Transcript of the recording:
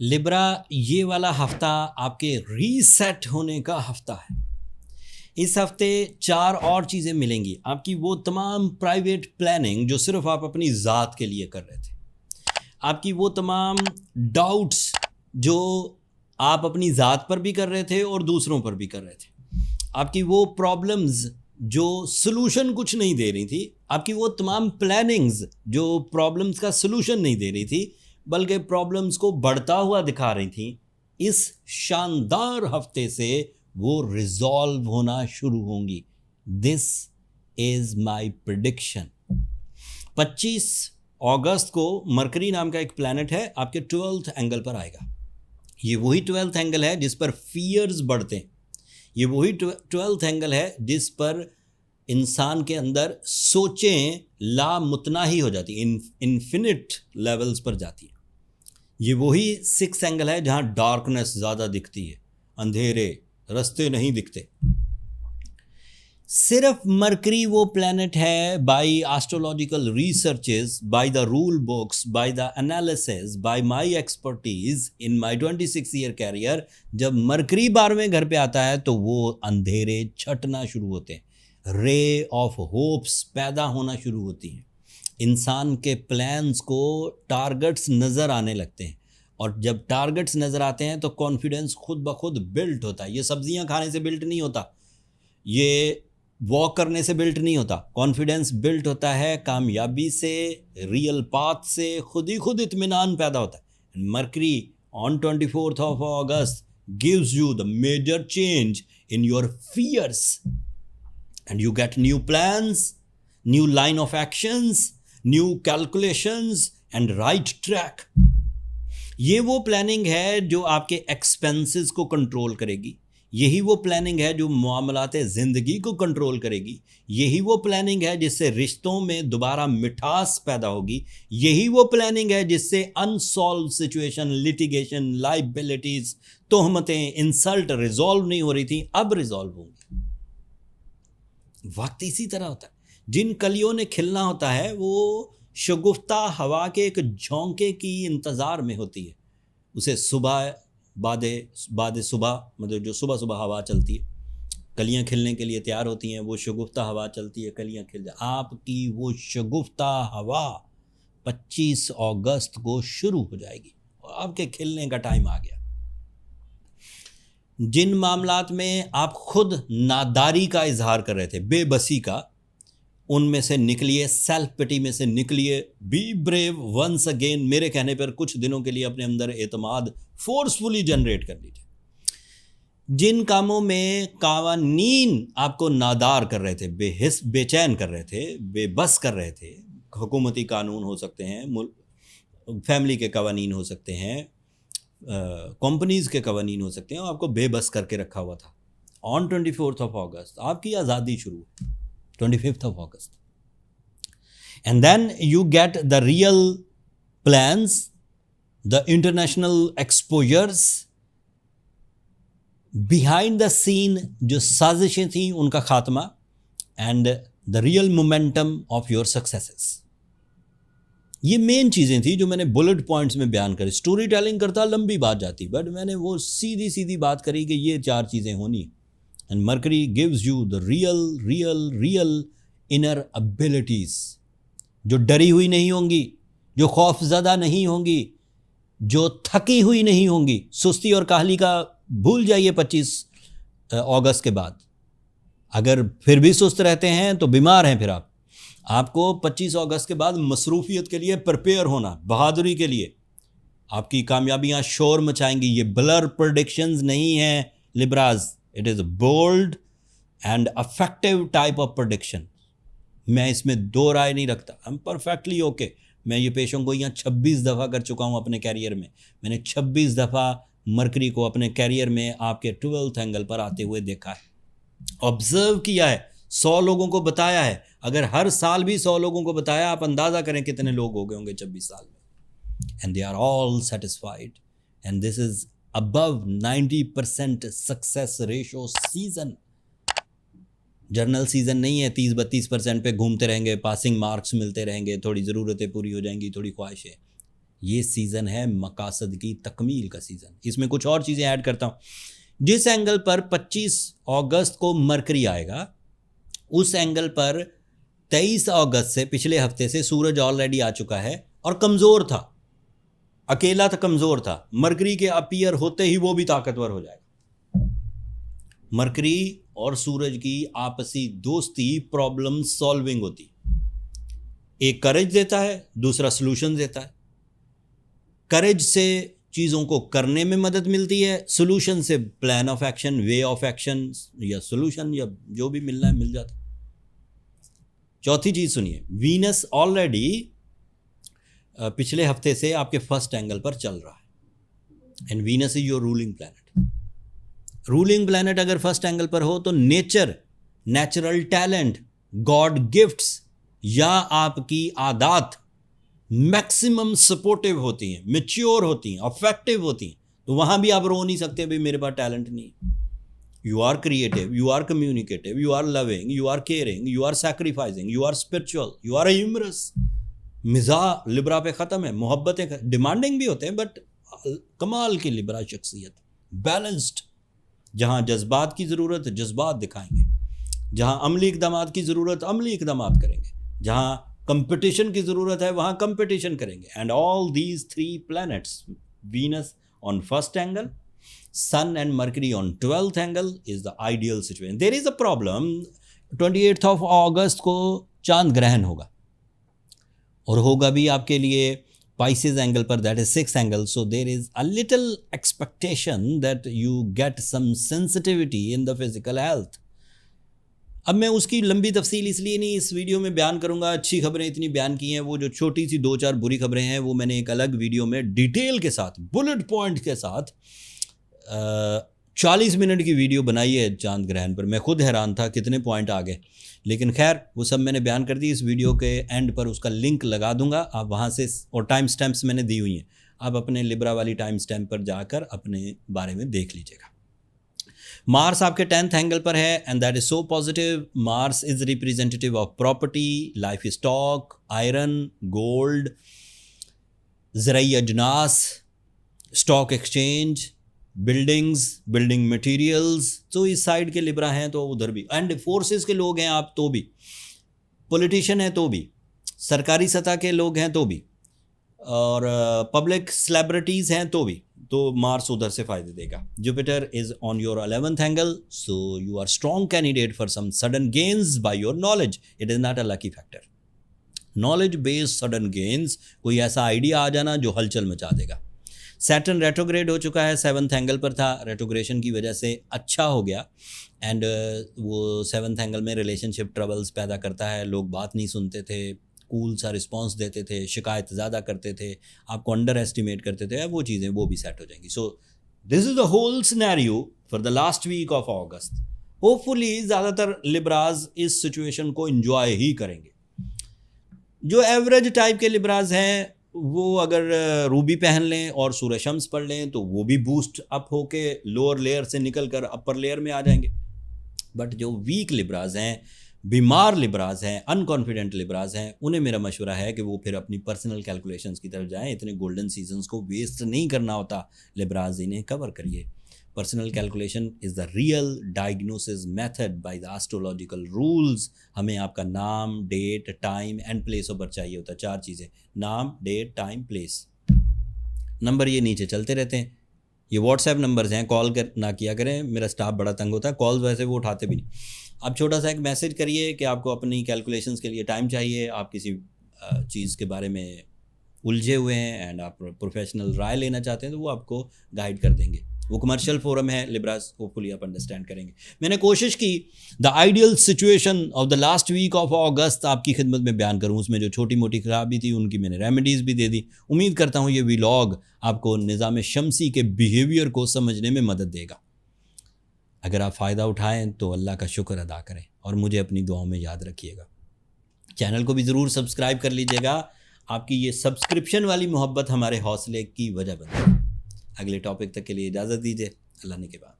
Libra, ये वाला हफ्ता आपके रीसेट होने का हफ्ता है। इस हफ्ते 4 और चीज़ें मिलेंगी। आपकी वो तमाम प्राइवेट प्लानिंग जो सिर्फ आप अपनी ज़ात के लिए कर रहे थे, आपकी वो तमाम डाउट्स जो आप अपनी ज़ात पर भी कर रहे थे और दूसरों पर भी कर रहे थे, आपकी वो प्रॉब्लम्स जो सलूशन कुछ नहीं दे रही थी, आपकी वो तमाम प्लानिंग्स जो प्रॉब्लम्स का सलूशन नहीं दे रही थी बल्कि प्रॉब्लम्स को बढ़ता हुआ दिखा रही थी, इस शानदार हफ्ते से वो रिजॉल्व होना शुरू होंगी। This is my prediction. 25 अगस्त को मरकरी नाम का एक प्लैनेट है आपके 12th एंगल पर आएगा। ये वही 12th एंगल है जिस पर फियर्स बढ़ते हैं। ये वही 12th एंगल है जिस पर इंसान के अंदर सोचें लामुतनाही हो जाती है, इन्फिनिट लेवल्स पर जाती है। ये वही 6th एंगल है जहाँ डार्कनेस ज़्यादा दिखती है, अंधेरे रास्ते नहीं दिखते। सिर्फ मरकरी वो प्लैनेट है by astrological researches, by the rule books, by the analysis, by my expertise in my 26 year career, जब मरकरी 12वें घर पे आता है तो वो अंधेरे छटना शुरू होते हैं, रे ऑफ होप्स पैदा होना शुरू होती हैं, इंसान के प्लान्स को टारगेट्स नज़र आने लगते हैं, और जब टारगेट्स नज़र आते हैं तो कॉन्फिडेंस खुद ब खुद बिल्ट होता है। ये सब्जियां खाने से बिल्ट नहीं होता, ये वॉक करने से बिल्ट नहीं होता। कॉन्फिडेंस बिल्ट होता है कामयाबी से, रियल पाथ से, खुद ही खुद इत्मीनान पैदा होता है। Mercury on 24th of August gives you the major change in your fears and you get new plans, new line of actions, new calculations and right track। ये वो प्लानिंग है जो आपके एक्सपेंसेस को कंट्रोल करेगी, यही वो प्लानिंग है जो मामलाते ज़िंदगी को कंट्रोल करेगी, यही वो प्लानिंग है जिससे रिश्तों में दोबारा मिठास पैदा होगी, यही वो प्लानिंग है जिससे अनसॉल्व सिचुएशन, लिटिगेशन, लाइबिलिटीज़, तोहमतें, इंसल्ट रिजॉल्व नहीं हो रही थी, अब रिजॉल्व होंगी। वक्त इसी तरह होता है। जिन कलियों ने खिलना होता है वो शगुफ्ता हवा के एक झोंके की इंतज़ार में होती है। उसे सुबह बाद सुबह, मतलब जो सुबह सुबह हवा चलती है, कलियां खिलने के लिए तैयार होती हैं, वो शगुफ्ता हवा चलती है, कलियां खिल जाए। आपकी वो शगुफ्ता हवा 25 अगस्त को शुरू हो जाएगी और आपके खिलने का टाइम आ गया। जिन मामलात में आप खुद नादारी का इजहार कर रहे थे, बेबसी का, उनमें से निकलिए, सेल्फ पिटी में से निकलिए, बी ब्रेव वंस अगेन। मेरे कहने पर कुछ दिनों के लिए अपने अंदर एतमाद फोर्सफुली जनरेट कर लीजिए। जिन कामों में कावानीन आपको नादार कर रहे थे, बेचैन कर रहे थे, बेबस कर रहे थे, हुकूमती कानून हो सकते हैं, फैमिली के कवानीन हो सकते हैं, कंपनीज के कवानीन हो सकते हैं, और आपको बेबस करके रखा हुआ था, ऑन 24th of August आपकी आज़ादी शुरू हुई, 25th of August, and then you get the real plans, the international exposures, behind the scene जो साजिशें थी उनका खात्मा, and the real momentum of your successes। ये मेन चीज़ें थी जो मैंने बुलेट पॉइंट्स में बयान करी। स्टोरी टेलिंग करता लंबी बात जाती, बट मैंने वो सीधी सीधी बात करी कि ये 4 चीज़ें होनी। And Mercury gives you the real inner abilities, जो डरी हुई नहीं होंगी, जो खौफज़दा नहीं होंगी, जो थकी हुई नहीं होंगी। सुस्ती और काहली का भूल जाइए 25 अगस्त के बाद। अगर फिर भी सुस्त रहते हैं तो बीमार हैं फिर आपको 25 अगस्त के बाद मसरूफियत के लिए प्रिपेयर होना, बहादुरी के लिए। आपकी कामयाबियाँ शोर मचाएंगी। ये ब्लर प्रेडिक्शंस नहीं हैं Libras, it is bold and affective type of prediction. मैं इसमें दो राय नहीं रखता, आई एम परफेक्टली ओके। मैं ये पेशों को यहाँ 26 दफ़ा कर चुका हूँ अपने कैरियर में। मैंने 26 दफ़ा मरकरी को अपने कैरियर में आपके 12th एंगल पर आते हुए देखा है, ऑब्जर्व किया है, 100 लोगों को बताया है। अगर हर साल भी 100 लोगों को बताया, आप अंदाज़ा करें कितने लोग हो गए होंगे 26 साल में। And they are all satisfied, and this is above 90% success ratio season. General season नहीं है 30-32% पे घूमते रहेंगे, पासिंग मार्क्स मिलते रहेंगे, थोड़ी ज़रूरतें पूरी हो जाएंगी, थोड़ी ख्वाहिशें। ये सीज़न है मकासद की तकमील का सीज़न। इसमें कुछ और चीज़ें ऐड करता हूँ। जिस एंगल पर 25 अगस्त को मरकरी आएगा, उस एंगल पर 23 अगस्त से, पिछले हफ्ते से, सूरज ऑलरेडी आ चुका है और कमज़ोर था, अकेला था, कमज़ोर था। मरकरी के अपीयर होते ही वो भी ताकतवर हो जाएगा। मरकरी और सूरज की आपसी दोस्ती प्रॉब्लम सॉल्विंग होती, एक करेज देता है, दूसरा सॉल्यूशन देता है। करेज से चीज़ों को करने में मदद मिलती है, सॉल्यूशन से plan of action, way of action या सॉल्यूशन या जो भी मिलना है मिल जाता है। चौथी चीज़ सुनिए, वीनस ऑलरेडी पिछले हफ्ते से आपके फर्स्ट एंगल पर चल रहा है and Venus is your ruling planet. Ruling planet अगर फर्स्ट एंगल पर हो तो nature, natural talent, God gifts या आपकी आदत मैक्सिमम सपोर्टिव होती हैं, मैच्योर होती हैं, अफेक्टिव होती हैं। तो वहाँ भी आप रो नहीं सकते भाई मेरे पास टैलेंट नहीं। You are creative, you are communicative, you are loving, you are caring, you are sacrificing, you are spiritual, you are humorous. मिजाज लिब्रा पे ख़त्म है, मोहब्बतें डिमांडिंग भी होते हैं बट कमाल की लिब्रा शख्सियत, बैलेंस्ड। जहाँ जज्बात की ज़रूरत है जज्बात दिखाएंगे, जहाँ अमली इक़दामात की ज़रूरत अमली इक़दामात करेंगे, जहाँ कंपटीशन की ज़रूरत है वहाँ कंपटीशन करेंगे। And all these 3 planets, Venus on first angle, sun and Mercury on 12th angle, is the ideal situation. There is a problem, 28 अगस्त को चांद ग्रहण होगा और होगा भी आपके लिए पाइसेस एंगल पर, that is 6th angle. So there is a little expectation that you get some sensitivity in the physical health. अब मैं उसकी लंबी तफसील इसलिए नहीं इस वीडियो में बयान करूंगा, अच्छी खबरें इतनी बयान की हैं, वो जो छोटी सी 2-4 बुरी खबरें हैं वो मैंने एक अलग वीडियो में डिटेल के साथ, बुलेट पॉइंट के साथ 40 मिनट की वीडियो बनाई है चांद ग्रहण पर। मैं खुद हैरान था कितने पॉइंट आ गए, लेकिन खैर वो सब मैंने बयान कर दी। इस वीडियो के एंड पर उसका लिंक लगा दूंगा, आप वहाँ से, और टाइम स्टैम्प्स मैंने दी हुई हैं, आप अपने लिब्रा वाली टाइम स्टैम्प पर जाकर अपने बारे में देख लीजिएगा। मार्स आपके 10th एंगल पर है and that is so positive. Mars is representative of property, life stock, iron, gold, ज़रई अजनास, stock exchange, buildings, building materials. तो इस साइड के लिब्रा हैं तो उधर भी, एंड फोर्सेस के लोग हैं आप तो भी, पॉलिटिशियन हैं तो भी, सरकारी सतह के लोग हैं तो भी, और पब्लिक सेलिब्रिटीज़ हैं तो मार्स उधर से फ़ायदे देगा। Jupiter is on your 11th angle, so you are strong candidate for some sudden gains by your knowledge. It is not a lucky factor. Knowledge based sudden gains, कोई ऐसा idea आ जाना जो हलचल मचा देगा। सैटर्न रेट्रोग्रेड हो चुका है, 7th एंगल पर था, रेट्रोग्रेशन की वजह से अच्छा हो गया एंड वो 7th एंगल में रिलेशनशिप ट्रबल्स पैदा करता है। लोग बात नहीं सुनते थे, कूल सा रिस्पांस देते थे, शिकायत ज़्यादा करते थे, आपको अंडर एस्टिमेट करते थे, वो चीज़ें वो भी सेट हो जाएंगी। So this is the whole scenario for the last week of August. Hopefully ज़्यादातर लिब्राज इस सिचुएशन को एंजॉय ही करेंगे। जो एवरेज टाइप के लिब्राज हैं वो अगर रूबी पहन लें और सूरज शम्स पढ़ लें तो वो भी बूस्ट अप होके लोअर लेयर से निकल कर अपर लेयर में आ जाएंगे। बट जो वीक लिब्राज हैं, बीमार लिब्राज हैं, अनकॉन्फिडेंट लिब्राज हैं, उन्हें मेरा मशवरा है कि वो फिर अपनी पर्सनल कैलकुलेशंस की तरफ जाएं। इतने गोल्डन सीजन्स को वेस्ट नहीं करना होता, लिब्राज इन्हें कवर करिए। Personal calculation is the real diagnosis method by the astrological rules. हमें आपका नाम, date, time and place of birth चाहिए होता है, 4 चीज़ें, नाम, डेट, टाइम, प्लेस। नंबर ये नीचे चलते रहते हैं, ये व्हाट्सएप नंबर्स हैं, कॉल कर ना किया करें, मेरा स्टाफ बड़ा तंग होता है, कॉल्स वैसे वो उठाते भी नहीं। आप छोटा सा एक मैसेज करिए कि आपको अपनी कैलकुलेशंस के लिए टाइम चाहिए, आप किसी चीज़ के बारे में उलझे हुए हैं एंड आप प्रोफेशनल राय लेना चाहते हैं तो वो आपको गाइड कर देंगे। वो कमर्शियल फोरम है लिब्रास, होपफुली आप अंडरस्टैंड करेंगे। मैंने कोशिश की the ideal situation of the last week of August आपकी खिदमत में बयान करूं, उसमें जो छोटी मोटी खराबी थी उनकी मैंने रेमेडीज़ भी दे दी। उम्मीद करता हूं ये व्लॉग आपको निज़ाम शमसी के बिहेवियर को समझने में मदद देगा। अगर आप फ़ायदा उठाएं तो अल्लाह का शुक्र अदा करें और मुझे अपनी दुआओं में याद रखिएगा। चैनल को भी ज़रूर सब्सक्राइब कर लीजिएगा, आपकी ये सब्सक्रिप्शन वाली मोहब्बत हमारे हौसले की वजह बनती है। अगले टॉपिक तक के लिए इजाज़त दीजिए, अल्लाह ने के बाद।